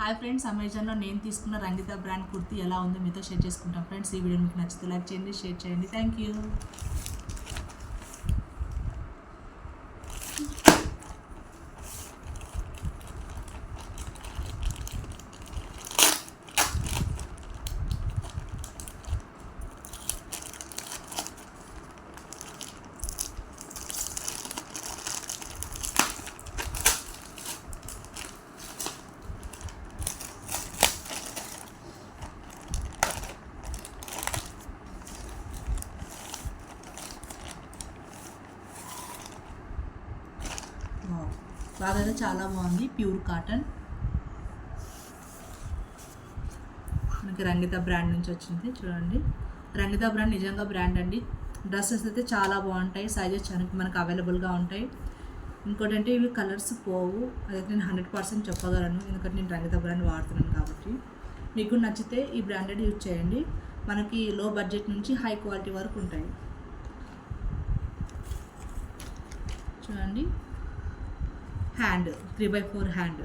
Hi friends, అమెజాన్లో నేను తీసుకున్న రంగిత బ్రాండ్ కుర్తీ ఎలా ఉందో మీతో షేర్ చేసుకుంటాం ఫ్రెండ్స్. ఈ వీడియో మీకు నచ్చితే లైక్ చేయండి, షేర్ చేయండి. Thank you. బాగా చాలా బాగుంది. ప్యూర్ కాటన్, మనకి రంగిత బ్రాండ్ నుంచి వచ్చింది. చూడండి, రంగిత బ్రాండ్ నిజంగా బ్రాండ్ అండి. డ్రెస్సెస్ అయితే చాలా బాగుంటాయి, సైజెస్ మనకు అవైలబుల్గా ఉంటాయి. ఇంకోటి అంటే ఇవి కలర్స్ పోవు, అదైతే నేను 100% చెప్పగలను, ఎందుకంటే నేను రంగిత బ్రాండ్ వాడుతున్నాను కాబట్టి. మీకు నచ్చితే ఈ బ్రాండెడ్ యూజ్ చేయండి. మనకి లో బడ్జెట్ నుంచి హై క్వాలిటీ వరకు ఉంటాయి. చూడండి, హ్యాండ్ 3/4 హ్యాండ్,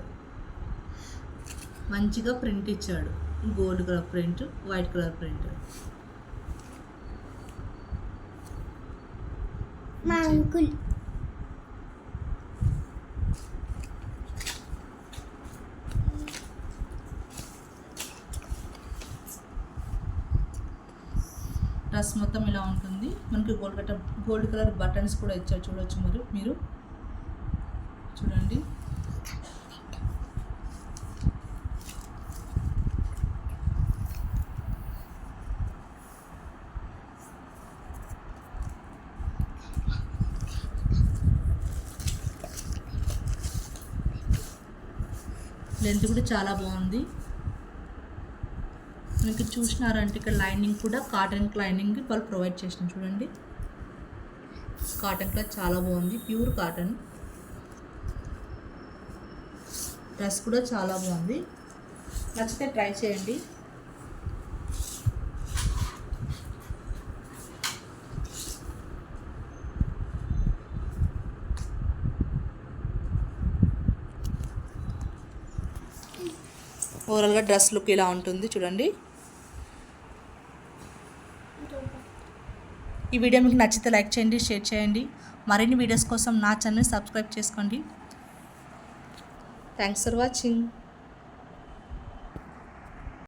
మంచిగా ప్రింట్ ఇచ్చాడు. Gold colour print, white colour print. Dress మొత్తం ఇలా ఉంటుంది. మనకి గోల్డ్ కలర్ బటన్స్ కూడా ఇచ్చారు, చూడొచ్చు మీరు. చూడండి, లెంత్ కూడా చాలా బాగుంది. మీకు చూసినారంటే ఇక్కడ లైనింగ్ కూడా కాటన్ లైనింగ్ వాళ్ళు ప్రొవైడ్ చేసిన. చూడండి, కాటన్ క్లాత్ చాలా బాగుంది, ప్యూర్ కాటన్. డ్రెస్ కూడా చాలా బాగుంది, నచ్చితే ట్రై చేయండి. ఓవరాల్గా డ్రెస్ లుక్ ఇలా ఉంటుంది. చూడండి, ఈ వీడియో మీకు నచ్చితే లైక్ చేయండి, షేర్ చేయండి. మరిన్ని వీడియోస్ కోసం నా ఛానల్ సబ్స్క్రైబ్ చేసుకోండి. Thanks for watching.